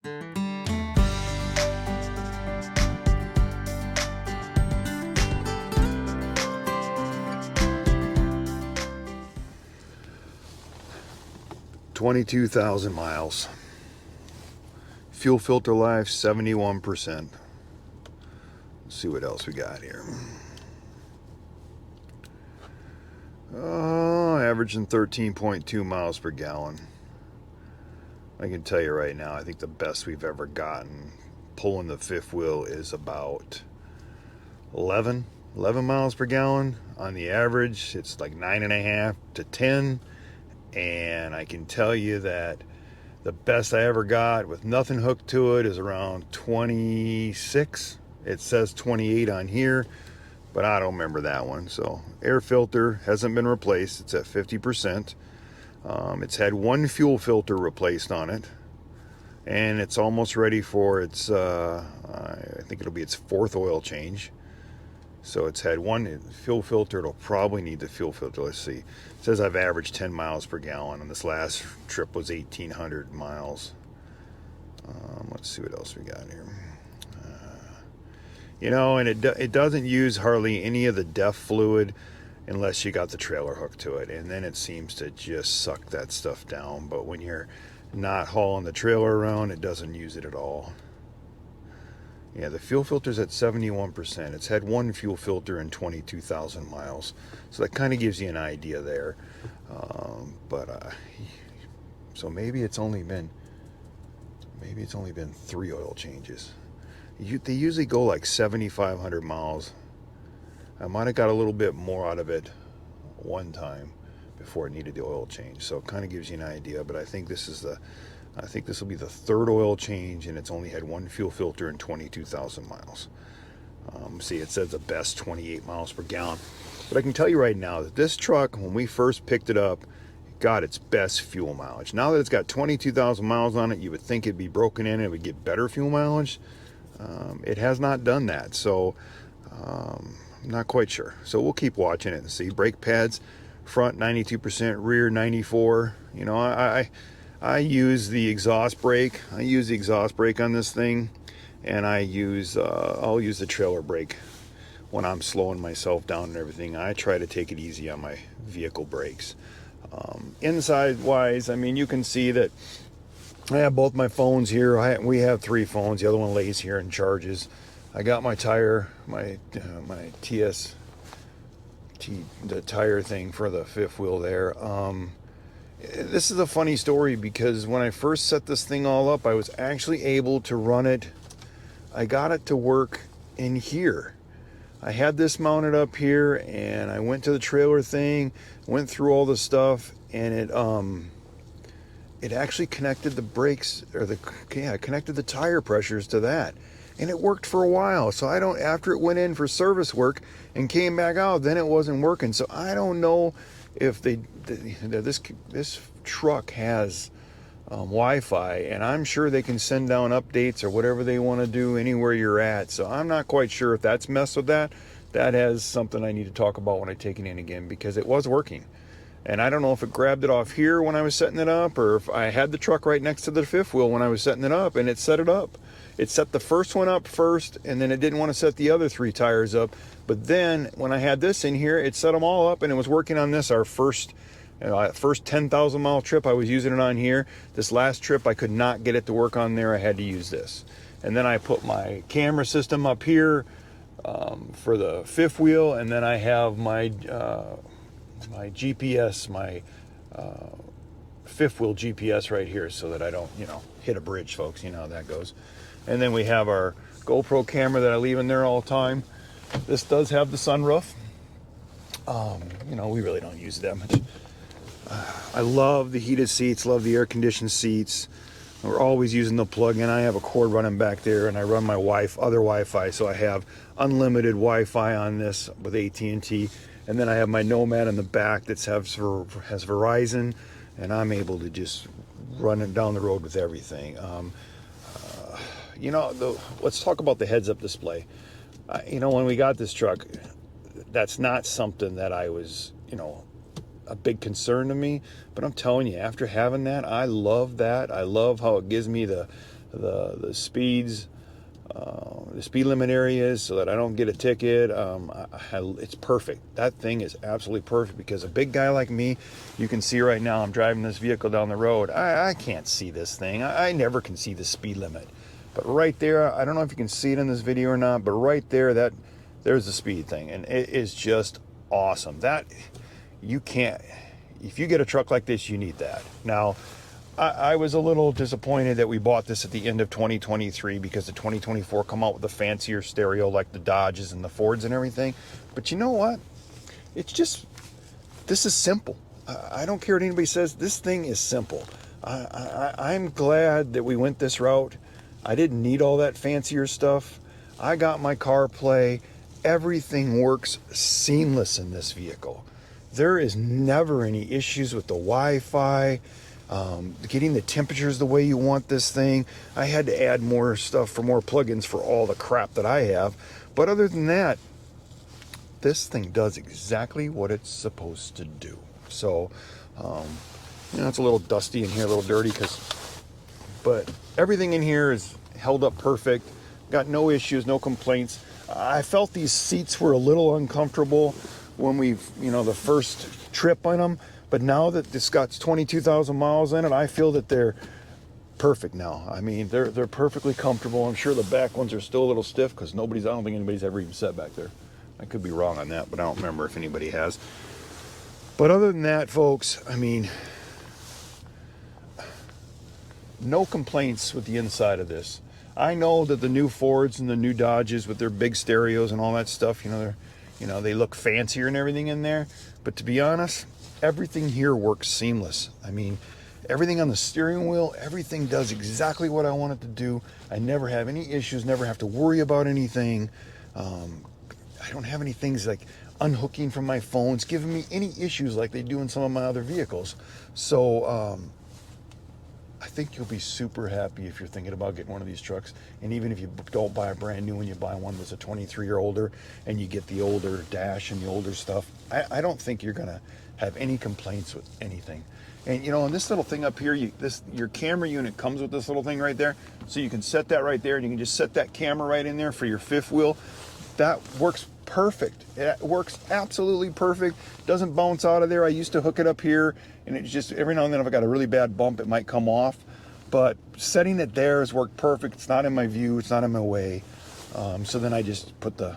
22,000 miles. Fuel filter life 71%. Let's see what else we got here. Averaging 13.2 miles per gallon. I can tell you right now, I think the best we've ever gotten pulling the fifth wheel is about 11 miles per gallon. On the average, it's like 9.5 to 10. And I can tell you that the best I ever got with nothing hooked to it is around 26. It says 28 on here, but I don't remember that one. So air filter hasn't been replaced. It's at 50%. It's had one fuel filter replaced on it, and it's almost ready for its, I think it'll be its fourth oil change. So it's had one fuel filter. It'll probably need the fuel filter. Let's see. It says I've averaged 10 miles per gallon, and this last trip was 1,800 miles. Let's see what else we got here. And it doesn't use hardly any of the DEF fluid unless you got the trailer hooked to it, and then it seems to just suck that stuff down. But when you're not hauling the trailer around, it doesn't use it at all. Yeah, the fuel filter's at 71%. It's had one fuel filter in 22,000 miles. So that kind of gives you an idea there. So maybe it's only been 3 oil changes. They usually go like 7,500 miles. I might have got a little bit more out of it one time before it needed the oil change. So it kind of gives you an idea, but I think this will be the third oil change, and it's only had one fuel filter in 22,000 miles. See, it says the best 28 miles per gallon. But I can tell you right now that this truck, when we first picked it up, got its best fuel mileage. Now that it's got 22,000 miles on it, you would think it'd be broken in and it would get better fuel mileage. It has not done that, so I'm not quite sure. So we'll keep watching it and see. Brake pads, front 92%, rear 94%. I use the exhaust brake. I use the exhaust brake on this thing, and I'll use the trailer brake when I'm slowing myself down and everything. I try to take it easy on my vehicle brakes. Inside wise, you can see that I have both my phones here. We have 3 phones. The other one lays here and charges. I got my tire, my the tire thing for the fifth wheel there. This is a funny story because when I first set this thing all up, I was actually able to run it. I got it to work in here. I had this mounted up here, and I went to the trailer thing, went through all the stuff, and it actually connected the brakes, connected the tire pressures to that. And it worked for a while. So after it went in for service work and came back out, then it wasn't working. So I don't know if this truck has Wi-Fi, and I'm sure they can send down updates or whatever they want to do anywhere you're at. So I'm not quite sure if that's messed with that. That has something I need to talk about when I take it in again, because it was working. And I don't know if it grabbed it off here when I was setting it up, or if I had the truck right next to the fifth wheel when I was setting it up, and it set it up. It set the first one up first, and then it didn't want to set the other 3 tires up. But then when I had this in here, it set them all up, and it was working on this, our first 10,000 mile trip. I was using it on here. This last trip, I could not get it to work on there. I had to use this. And then I put my camera system up here for the fifth wheel, and then I have my GPS, my fifth wheel GPS right here, so that I don't, hit a bridge, folks. You know how that goes. And then we have our GoPro camera that I leave in there all the time. This does have the sunroof. We really don't use it that much. I love the heated seats, love the air conditioned seats. We're always using the plug-in. I have a cord running back there, and I run my other Wi-Fi, so I have unlimited Wi-Fi on this with AT&T. And then I have my Nomad in the back that has Verizon, and I'm able to just run it down the road with everything. Let's talk about the heads-up display. When we got this truck, that's not something that I was, a big concern to me. But I'm telling you, after having that, I love that. I love how it gives me the the speeds, the speed limit areas, so that I don't get a ticket. It's perfect. That thing is absolutely perfect, because a big guy like me, you can see right now, I'm driving this vehicle down the road. I can't see this thing. I never can see the speed limit. But right there, I don't know if you can see it in this video or not, but right there, there's the speed thing, and it is just awesome. That you can't. If you get a truck like this, you need that. Now, I was a little disappointed that we bought this at the end of 2023, because the 2024 come out with a fancier stereo like the Dodges and the Fords and everything. But you know what? It's just, this is simple. I don't care what anybody says. This thing is simple. I'm glad that we went this route. I didn't need all that fancier stuff. I got my CarPlay. Everything works seamless in this vehicle. There is never any issues with the Wi-Fi. Getting the temperatures the way you want this thing. I had to add more stuff for more plugins for all the crap that I have. But other than that, this thing does exactly what it's supposed to do. So, it's a little dusty in here, a little dirty, but everything in here is held up perfect. Got no issues, no complaints. I felt these seats were a little uncomfortable when the first trip on them. But now that this got 22,000 miles in it, I feel that they're perfect now. I mean, they're perfectly comfortable. I'm sure the back ones are still a little stiff, because I don't think anybody's ever even sat back there. I could be wrong on that, but I don't remember if anybody has. But other than that, folks, I mean, no complaints with the inside of this. I know that the new Fords and the new Dodges with their big stereos and all that stuff, they look fancier and everything in there. But to be honest, everything here works seamless. I mean, everything on the steering wheel, everything does exactly what I want it to do. I never have any issues, never have to worry about anything. I don't have any things like unhooking from my phones, giving me any issues like they do in some of my other vehicles. So I think you'll be super happy if you're thinking about getting one of these trucks. And even if you don't buy a brand new one, you buy one that's a 23 or older, and you get the older dash and the older stuff, I don't think you're gonna have any complaints with anything. And and this little thing up here, your camera unit comes with this little thing right there, so you can set that right there, and you can just set that camera right in there for your fifth wheel. That works perfect. It works absolutely perfect. Doesn't bounce out of there. I used to hook it up here, and it just, every now and then if I got a really bad bump, it might come off. But setting it there has worked perfect. It's not in my view. It's not in my way. So then I just put the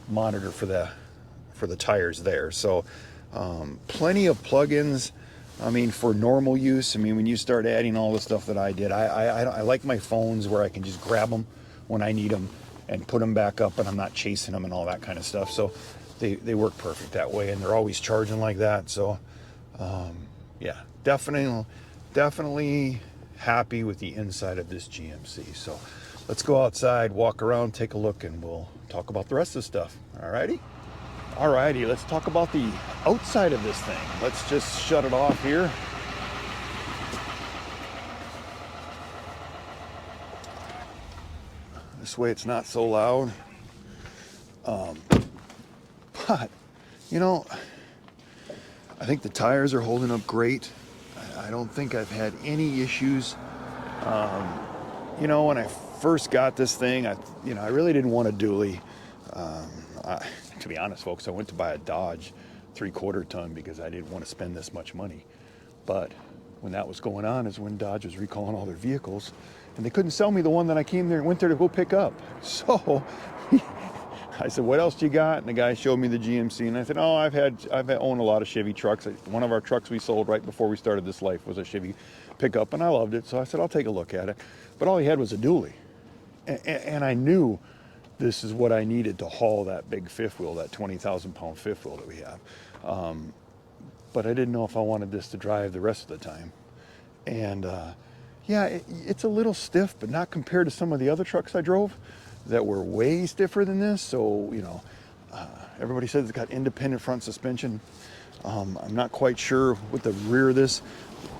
monitor for the tires there. So plenty of plugins. I mean, for normal use. I mean, when you start adding all the stuff that I did, I like my phones where I can just grab them when I need them and put them back up, and I'm not chasing them and all that kind of stuff. So they work perfect that way, and they're always charging like that. So yeah, definitely happy with the inside of this GMC. So let's go outside, walk around, take a look, and we'll talk about the rest of the stuff. Alrighty, let's talk about the outside of this thing. Let's just shut it off here. This way it's not so loud. But, I think the tires are holding up great. I don't think I've had any issues. When I first got this thing, I really didn't want a dually. To be honest, folks, I went to buy a Dodge 3/4 ton because I didn't want to spend this much money. But when that was going on is when Dodge was recalling all their vehicles, and they couldn't sell me the one that I went there to go pick up. So I said, "What else do you got?" And the guy showed me the GMC, and I said, "Oh, I've owned a lot of Chevy trucks. One of our trucks we sold right before we started this life was a Chevy pickup, and I loved it. So I said, I'll take a look at it." But all he had was a dually, and I knew this is what I needed to haul that big fifth wheel, that 20,000 pound fifth wheel that we have. But I didn't know if I wanted this to drive the rest of the time. And yeah, it's a little stiff, but not compared to some of the other trucks I drove that were way stiffer than this. So, everybody says it's got independent front suspension. I'm not quite sure with the rear of this.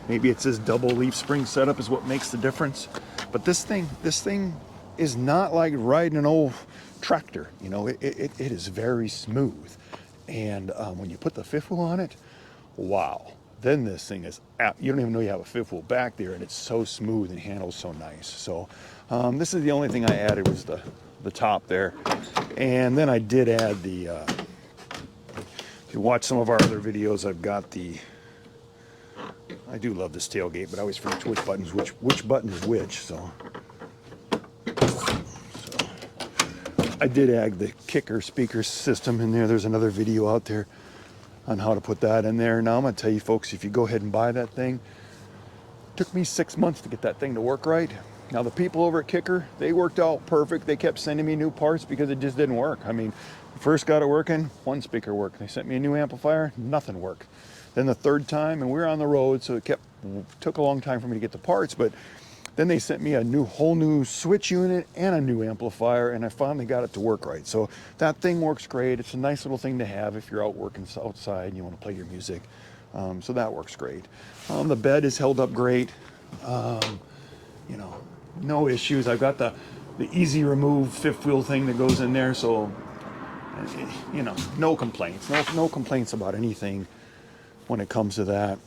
Maybe it's this double leaf spring setup is what makes the difference. But this thing is not like riding an old tractor. It is very smooth. And when you put the fifth wheel on it, wow. then this thing is, you don't even know you have a fifth wheel back there, and it's so smooth and handles so nice. So this is the only thing I added was the top there. And then I did add the, if you watch some of our other videos, I've got the, I do love this tailgate, but I always forget which button is which. So I did add the kicker speaker system in there. There's another video out there on how to put that in there. Now I'm going to tell you folks, if you go ahead and buy that thing, it took me 6 months to get that thing to work right. Now the people over at Kicker, they worked out perfect. They kept sending me new parts because it just didn't work. I mean, first got it working, one speaker worked. They sent me a new amplifier, nothing worked. Then the third time, and we were on the road, so it took a long time for me to get the parts, but then they sent me a whole new switch unit and a new amplifier, and I finally got it to work right. So that thing works great. It's a nice little thing to have if you're out working outside and you want to play your music. So that works great. The bed is held up great. You know, no issues. I've got the easy remove fifth wheel thing that goes in there, so you know, no complaints. No complaints about anything when it comes to that.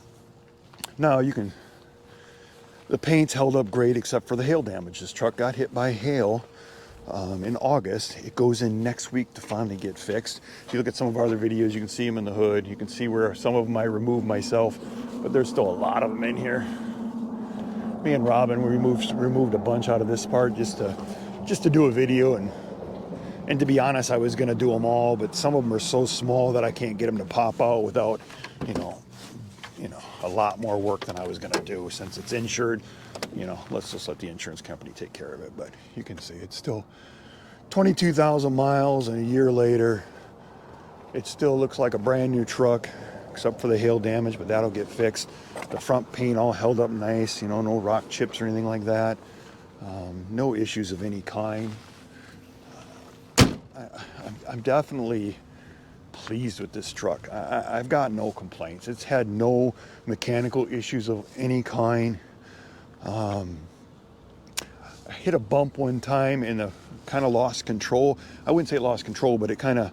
Now the paint's held up great except for the hail damage. This truck got hit by hail in August. It goes in next week to finally get fixed. If you look at some of our other videos, you can see them in the hood. You can see where some of them I removed myself, but there's still a lot of them in here. Me and Robin, we removed a bunch out of this part just to do a video, and to be honest, I was gonna do them all, but some of them are so small that I can't get them to pop out without, you know, a lot more work than I was gonna do. Since it's insured, you know, let's just let the insurance company take care of it. But you can see it's still 22,000 miles, and a year later, it still looks like a brand new truck, except for the hail damage, but that'll get fixed. The front paint all held up nice, you know, no rock chips or anything like that. No issues of any kind. I'm definitely pleased with this truck. I've got no complaints. It's had no mechanical issues of any kind. I hit a bump one time and kind of lost control. I wouldn't say it lost control, but it kind of,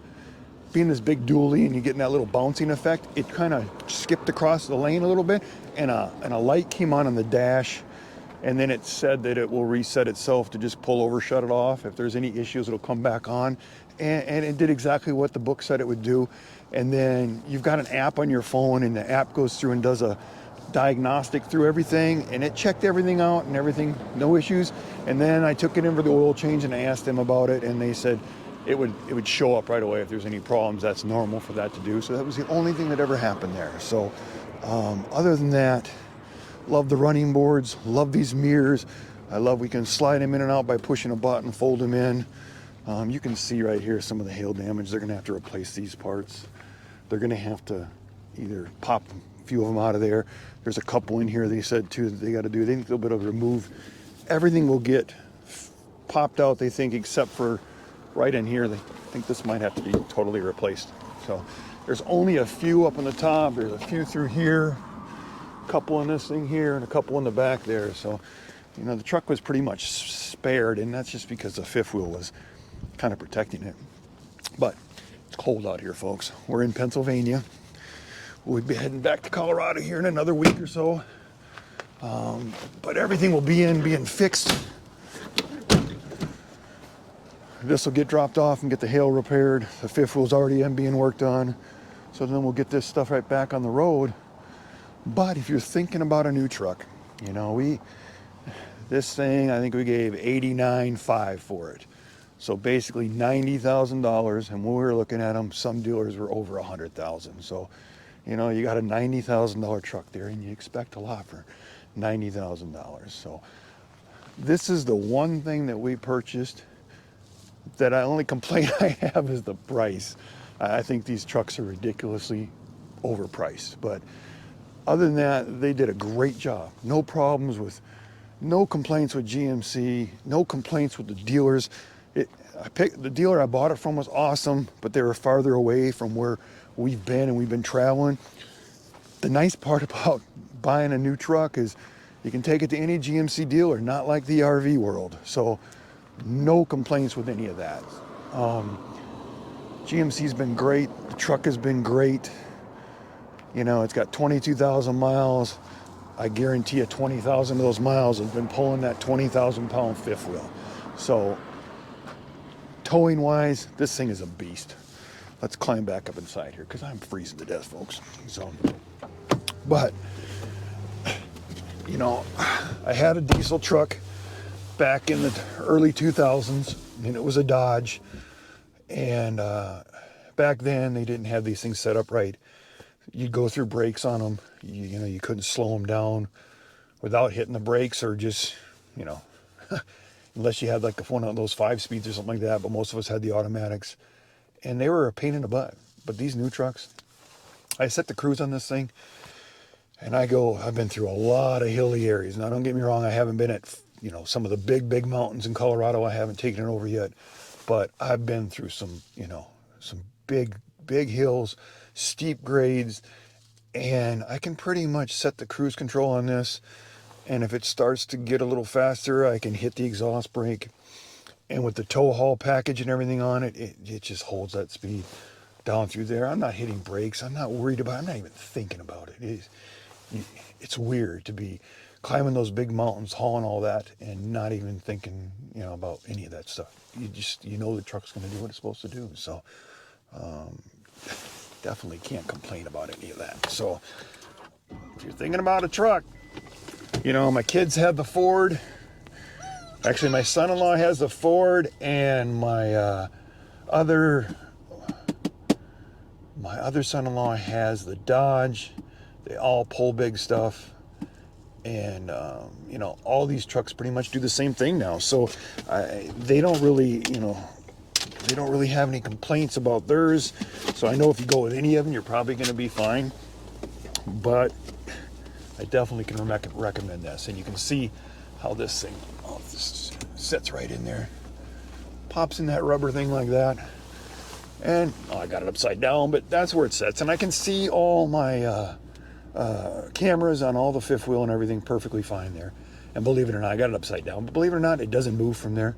being this big dually and you're getting that little bouncing effect, it kind of skipped across the lane a little bit, and a light came on the dash, and then it said that it will reset itself to just pull over, shut it off. If there's any issues, it'll come back on. And it did exactly what the book said it would do. And then you've got an app on your phone, and the app goes through and does a diagnostic through everything, and it checked everything out and everything, no issues. And then I took it in for the oil change and I asked them about it, and they said it would show up right away if there's any problems. That's normal for that to do. So that was the only thing that ever happened there. So other than that, love the running boards, love these mirrors. I love we can slide them in and out by pushing a button, fold them in. You can see right here some of the hail damage. They're gonna have to replace these parts. They're gonna have to either pop a few of them out of there. There's a couple in here they said too that they gotta do. They think they'll be able to remove. Everything will get popped out, they think, except for right in here. They think this might have to be totally replaced. So there's only a few up on the top. There's a few through here, a couple in this thing here, and a couple in the back there. So, you know, the truck was pretty much spared, and that's just because the fifth wheel was kind of protecting it. But it's cold out here, folks. We're in Pennsylvania. We'll be heading back to Colorado here in another week or so. But everything will be being fixed. This will get dropped off and get the hail repaired. The fifth wheel's already being worked on. So then we'll get this stuff right back on the road. But if you're thinking about a new truck, you know, this thing, I think we gave $89,500 for it. So basically $90,000, and when we were looking at them, some dealers were over $100,000. So, you know, you got a $90,000 truck there, and you expect a lot for $90,000. So this is the one thing that we purchased that I only complaint I have is the price. I think these trucks are ridiculously overpriced, but other than that, they did a great job. No problems with, no complaints with GMC, no complaints with the dealers. The dealer I bought it from was awesome, but they were farther away from where we've been and we've been traveling. The nice part about buying a new truck is you can take it to any GMC dealer, not like the RV world. So no complaints with any of that. GMC's been great. The truck has been great. You know, it's got 22,000 miles. I guarantee you 20,000 of those miles has been pulling that 20,000 pound fifth wheel. So towing wise, this thing is a beast. Let's climb back up inside here because I'm freezing to death, folks. So, but, you know, I had a diesel truck back in the early 2000s, and it was a Dodge. And back then, they didn't have these things set up right. You'd go through brakes on them. You know, you couldn't slow them down without hitting the brakes, or just, you know, unless you had like one of those 5-speeds or something like that. But most of us had the automatics. And they were a pain in the butt. But these new trucks, I set the cruise on this thing, and I've been through a lot of hilly areas. Now, don't get me wrong, I haven't been at, you know, some of the big mountains in Colorado. I haven't taken it over yet. But I've been through some, you know, some big hills, steep grades, and I can pretty much set the cruise control on this. And if it starts to get a little faster, I can hit the exhaust brake. And with the tow haul package and everything on it, it just holds that speed down through there. I'm not hitting brakes. I'm not worried about it. I'm not even thinking about it. It's weird to be climbing those big mountains, hauling all that, and not even thinking, you know, about any of that stuff. You know the truck's going to do what it's supposed to do. So definitely can't complain about any of that. So if you're thinking about a truck, you know, my kids have the Ford. Actually, my son-in-law has the Ford, and my other son-in-law has the Dodge. They all pull big stuff, and you know, all these trucks pretty much do the same thing now. So they don't really, you know, they don't really have any complaints about theirs. So I know if you go with any of them, you're probably going to be fine. But I definitely can recommend this, and you can see how this thing, this sits right in there, pops in that rubber thing like that, and I got it upside down, but that's where it sits, and I can see all my cameras on all the fifth wheel and everything perfectly fine there. And believe it or not, I got it upside down, but believe it or not, it doesn't move from there.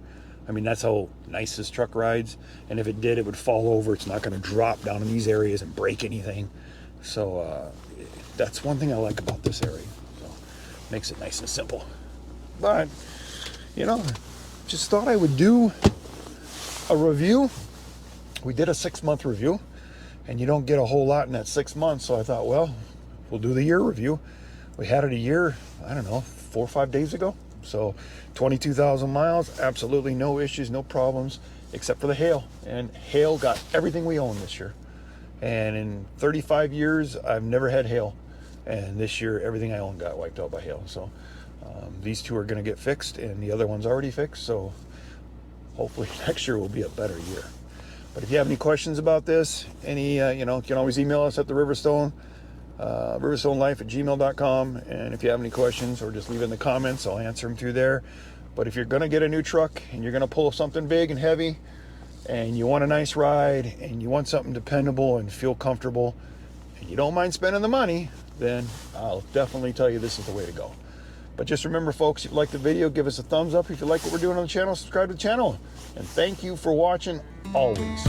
I mean, that's how nice this truck rides, and if it did, it would fall over. It's not going to drop down in these areas and break anything. So that's one thing I like about this area. So makes it nice and simple. But, you know, just thought I would do a review. We did a 6-month review, and you don't get a whole lot in that 6 months. So I thought, well, we'll do the year review. We had it a year, I don't know, 4 or 5 days ago. So 22,000 miles, absolutely no issues, no problems, except for the hail. And hail got everything we own this year. And in 35 years, I've never had hail. And this year, everything I own got wiped out by hail. So these two are going to get fixed, and the other one's already fixed. So hopefully next year will be a better year. But if you have any questions about this, you know, you can always email us at the Riverstone, riverstonelife@gmail.com. And if you have any questions, or just leave it in the comments, I'll answer them through there. But if you're going to get a new truck and you're going to pull something big and heavy, and you want a nice ride, and you want something dependable and feel comfortable, and you don't mind spending the money, then I'll definitely tell you this is the way to go. But just remember, folks, if you like the video, give us a thumbs up. If you like what we're doing on the channel, subscribe to the channel. And thank you for watching always.